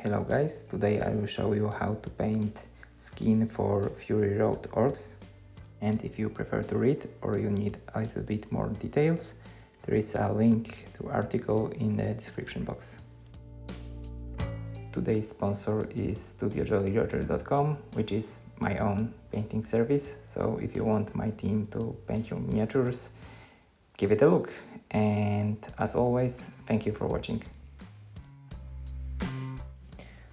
Hello guys, today I will show you how to paint skin for Fury Road Orks. And if you prefer to read or you need a little bit more details, there is a link to article in the description box. Today's sponsor is StudioJollyRoger.com, which is my own painting service. So if you want my team to paint your miniatures, give it a look. And as always, thank you for watching.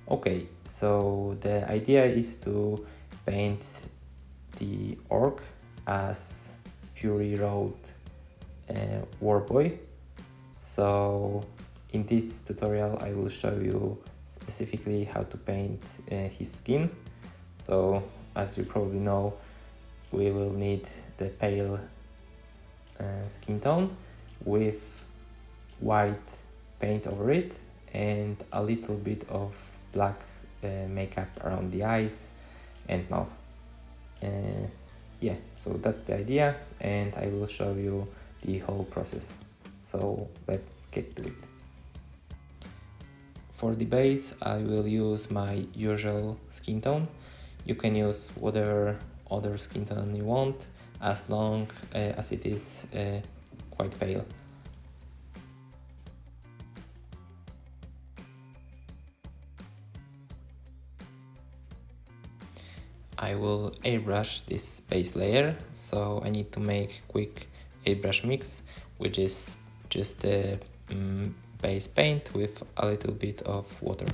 Okay, so the idea is to paint the orc as Fury Road Warboy. So in this tutorial I will show you specifically how to paint his skin. So as you probably know, we will need the pale skin tone with white paint over it and a little bit of black makeup around the eyes and mouth. Yeah, so that's the idea, and I will show you the whole process. So let's get to it. For the base I will use my usual skin tone. You can use whatever other skin tone you want, as long as it is quite pale. I will airbrush this base layer, so I need to make quick airbrush mix, which is just the base paint with a little bit of water.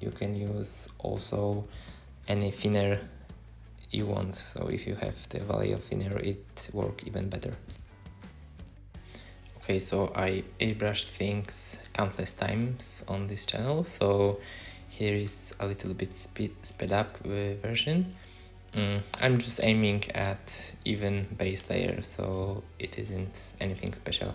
You can use also any thinner you want, so if you have the value of thinner, it works even better. Okay, so I airbrushed things countless times on this channel, so here is a little bit sped up version. I'm just aiming at even base layer, so it isn't anything special.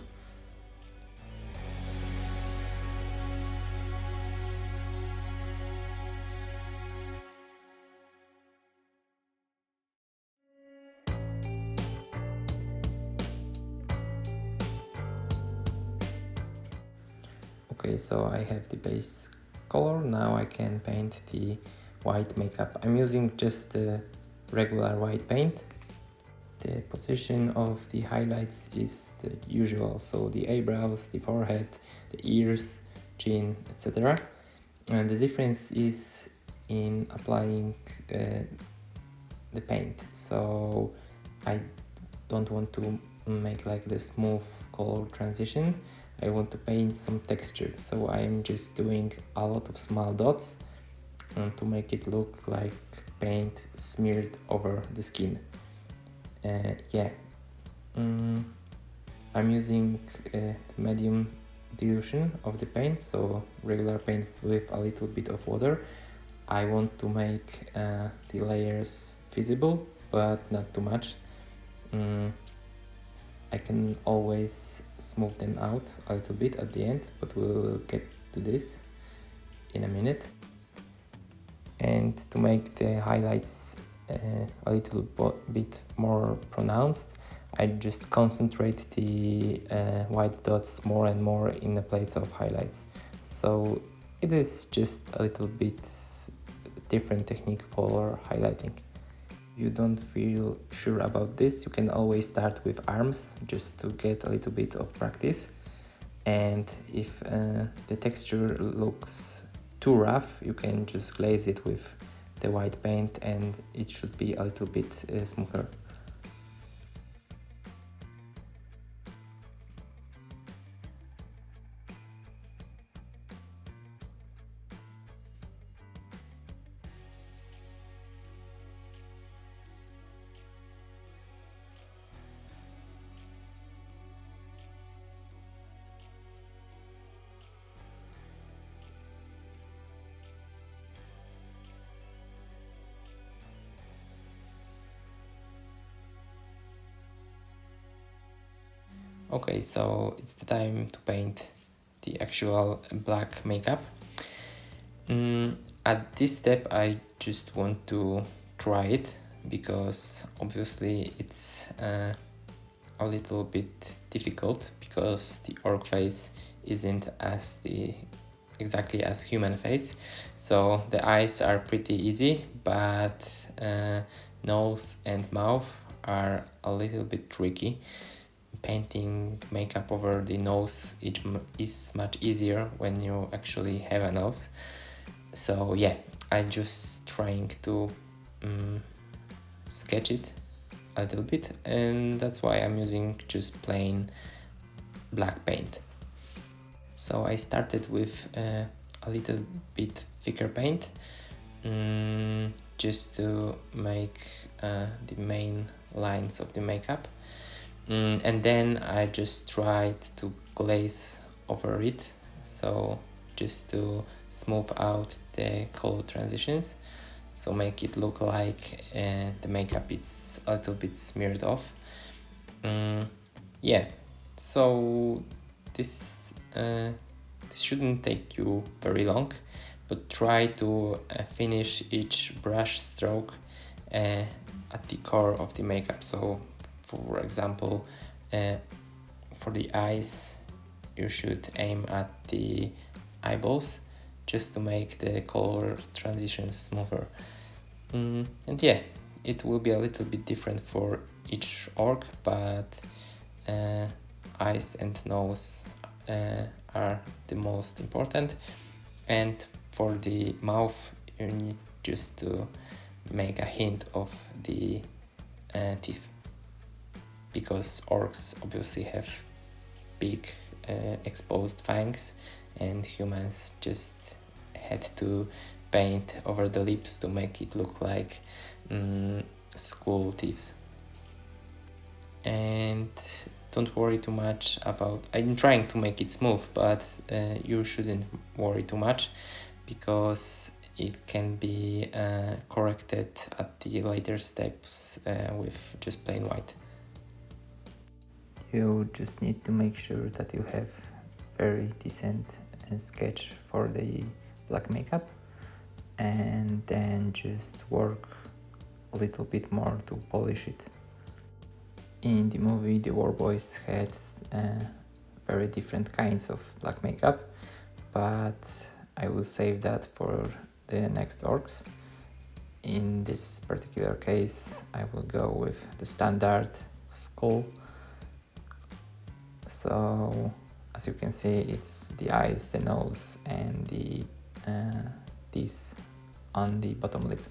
Okay, so I have the base color. Now I can paint the white makeup. I'm using just the regular white paint. The position of the highlights is the usual, so the eyebrows, the forehead, the ears, chin, etc. And the difference is in applying the paint. So I don't want to make like the smooth color transition. I want to paint some texture, so I'm just doing a lot of small dots to make it look like paint smeared over the skin. Yeah, I'm using medium dilution of the paint, so regular paint with a little bit of water. I want to make the layers visible, but not too much. I can always smooth them out a little bit at the end, but we'll get to this in a minute. And to make the highlights a little bit more pronounced, I just concentrate the white dots more and more in the place of highlights. So it is just a little bit different technique for highlighting. If you don't feel sure about this, you can always start with arms just to get a little bit of practice. And if the texture looks too rough, you can just glaze it with the white paint and it should be a little bit smoother. Okay, so it's the time to paint the actual black makeup. At this step I just want to try it, because obviously it's a little bit difficult because the orc face isn't as the exactly as human face. So the eyes are pretty easy, but nose and mouth are a little bit tricky. Painting makeup over the nose is much easier when you actually have a nose. So yeah, I just trying to sketch it a little bit, and that's why I'm using just plain black paint. So I started with a little bit thicker paint, just to make the main lines of the makeup, and then I just tried to glaze over it, so just to smooth out the color transitions, so make it look like the makeup is a little bit smeared off. Yeah, so this shouldn't take you very long, but try to finish each brush stroke at the core of the makeup. So for example, for the eyes, you should aim at the eyeballs just to make the color transitions smoother. And yeah, it will be a little bit different for each orc, but eyes and nose are the most important, and for the mouth you need just to make a hint of the teeth, because orcs obviously have big exposed fangs, and humans just had to paint over the lips to make it look like school teeth. And don't worry too much about, I'm trying to make it smooth, but you shouldn't worry too much, because it can be corrected at the later steps with just plain white. You just need to make sure that you have very decent sketch for the black makeup, and then just work a little bit more to polish it. In the movie, the war boys had very different kinds of black makeup, but I will save that for the next orcs. In this particular case, I will go with the standard skull. So as you can see, it's the eyes, the nose, and the teeth on the bottom lip.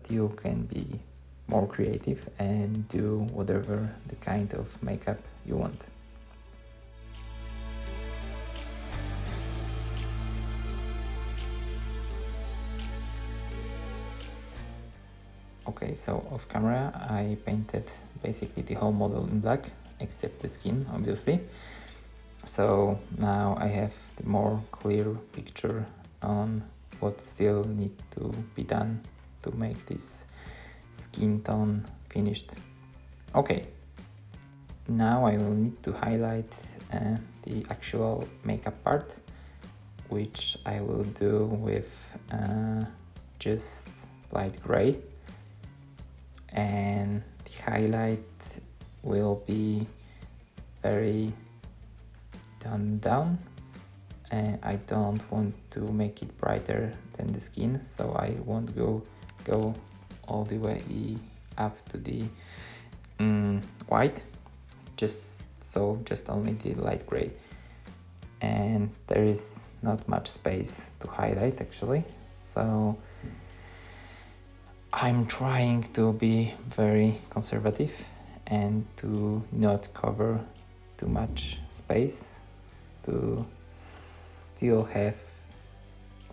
You can be more creative and do whatever the kind of makeup you want. Okay, so off camera I painted basically the whole model in black, except the skin, obviously. So now I have the more clear picture on what still need to be done to make this skin tone finished. Okay, now I will need to highlight the actual makeup part, which I will do with just light gray, and the highlight will be very toned down. I don't want to make it brighter than the skin, so I won't go all the way up to the white, just only the light gray. And there is not much space to highlight actually, so I'm trying to be very conservative and to not cover too much space, to still have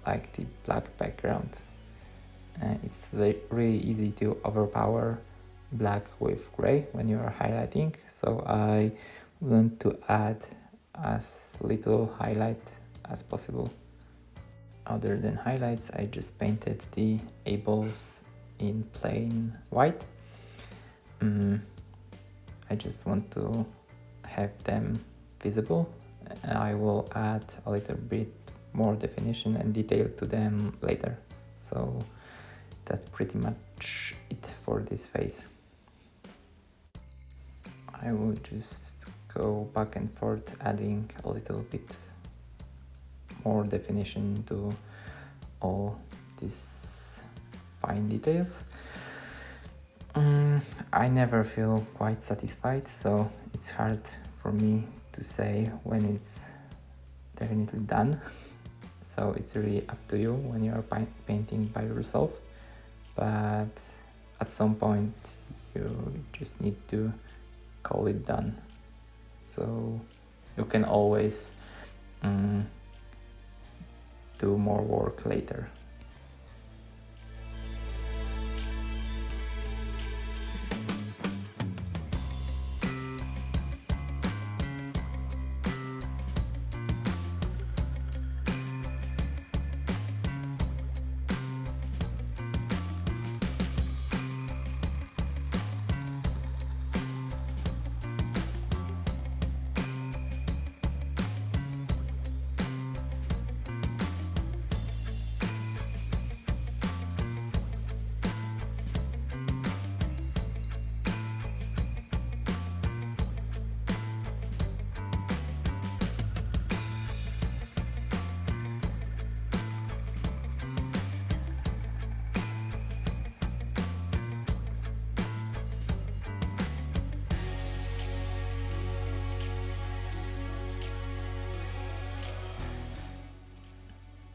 like the black background. It's really easy to overpower black with gray when you are highlighting, so I want to add as little highlight as possible. Other than highlights, I just painted the eyeballs in plain white. I just want to have them visible. I will add a little bit more definition and detail to them later. So that's pretty much it for this face. I will just go back and forth, adding a little bit more definition to all these fine details. I never feel quite satisfied, so it's hard for me to say when it's definitely done. So it's really up to you when you are painting by yourself, but at some point you just need to call it done. So you can always do more work later.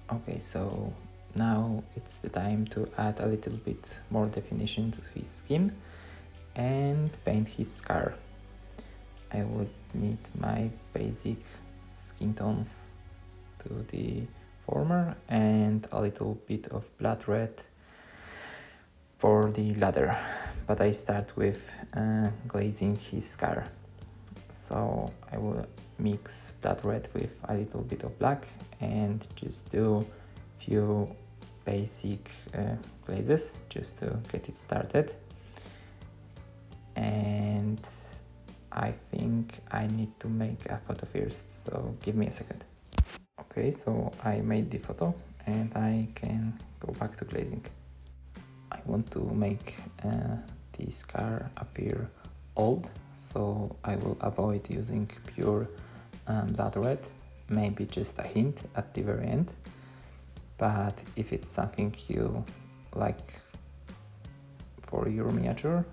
Okay, so now it's the time to add a little bit more definition to his skin and paint his scar. I would need my basic skin tones to the former and a little bit of blood red for the latter, but I start with glazing his scar. So I will mix blood red with a little bit of black and just do few basic glazes just to get it started. And I think I need to make a photo first, so give me a second. Okay, so I made the photo and I can go back to glazing. I want to make the scar appear old, so I will avoid using pure blood red, maybe just a hint at the very end. But if it's something you like for your miniature,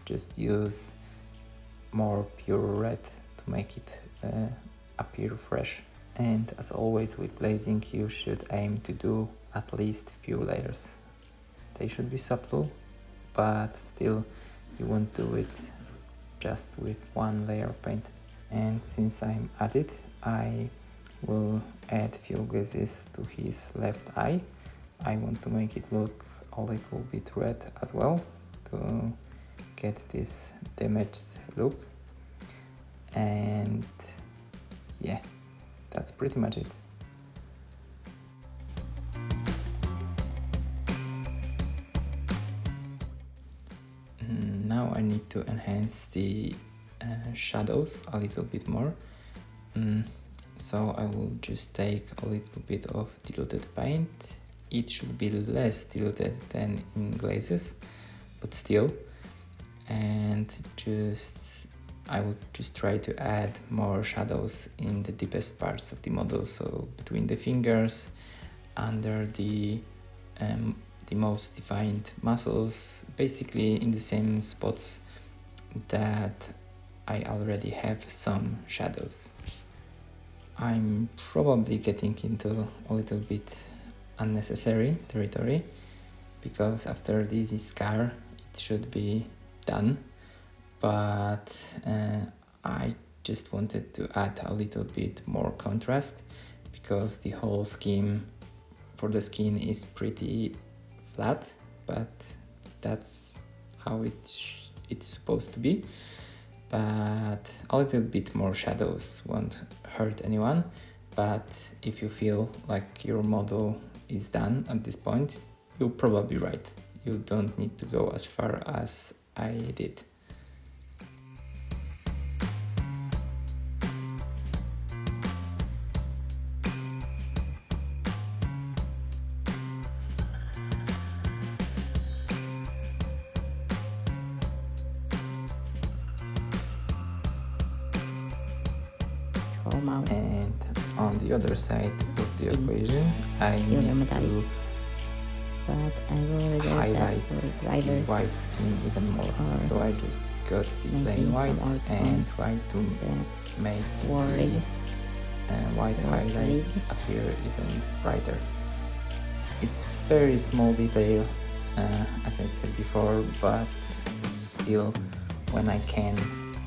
just use more pure red to make it appear fresh. And as always with glazing, you should aim to do at least few layers. They should be subtle, but still you won't do it just with one layer of paint. And since I'm at it, I will add few glazes to his left eye. I want to make it look a little bit red as well to get this damaged look. And yeah, that's pretty much it. Now I need to enhance the shadows a little bit more. So I will just take a little bit of diluted paint. It should be less diluted than in glazes, but still. And I would just try to add more shadows in the deepest parts of the model, so between the fingers, under the most defined muscles, basically in the same spots that I already have some shadows. I'm probably getting into a little bit unnecessary territory, because after this scar it should be done, but I just wanted to add a little bit more contrast, because the whole scheme for the skin is pretty flat, but that's how it's supposed to be. But a little bit more shadows won't hurt anyone. But if you feel like your model is done at this point, you're probably right. You don't need to go as far as I did. And on the other side of the equation, I need to but I will reserve highlight that for the drivers, white skin even more. So I just got the maybe plain white some Orks and try to make the white highlights appear even brighter. It's very small detail, as I said before, but still, when I can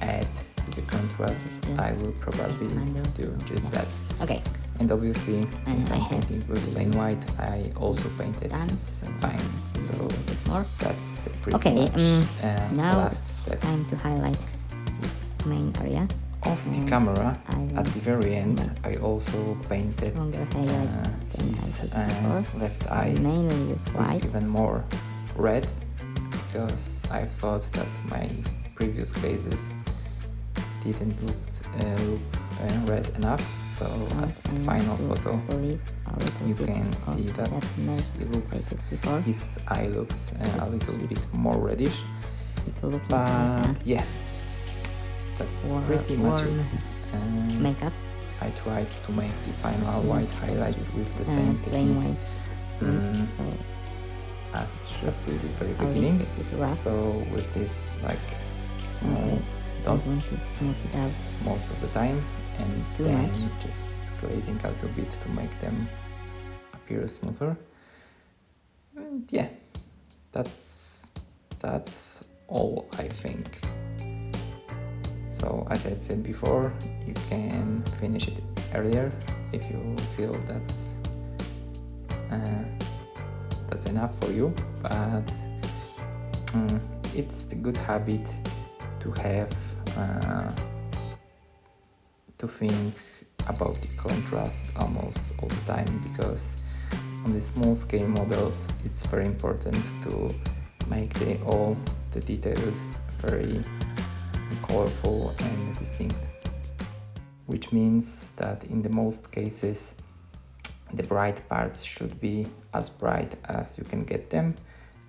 add to the contrast, I will probably do just that. Okay. And obviously, And I have painting with plain white, I also painted these vines, so more. that's the pretty Okay, much now last step. time to highlight this main area. Of the camera, at the very end, I also painted his left eye mainly with white, with even more red, because I thought that my previous glazes didn't look red enough. So at the final photo, you can see that his eye looks a little bit more reddish. But yeah, that's pretty much it. Makeup. I tried to make the final white highlights with the same technique as at the very beginning. So with this like small dots most of the time, and then just glazing out a bit to make them appear smoother. And yeah, that's all, I think. So as I said before, you can finish it earlier if you feel that's enough for you, but it's the good habit to have to think about the contrast almost all the time, because on the small scale models it's very important to make all the details very colorful and distinct, which means that in the most cases the bright parts should be as bright as you can get them,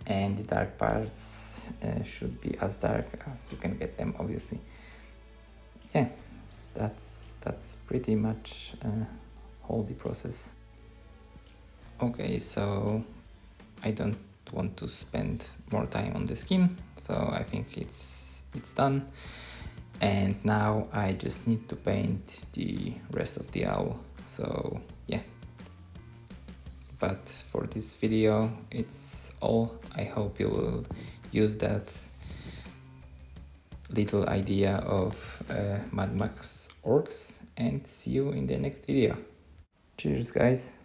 and the dark parts should be as dark as you can get them, obviously. Yeah, that's pretty much all the process. Okay, so I don't want to spend more time on the skin, so I think it's done, and now I just need to paint the rest of the owl. So yeah, but for this video it's all. I hope you will use that little idea of Mad Max Orks, and see you in the next video. Cheers, guys.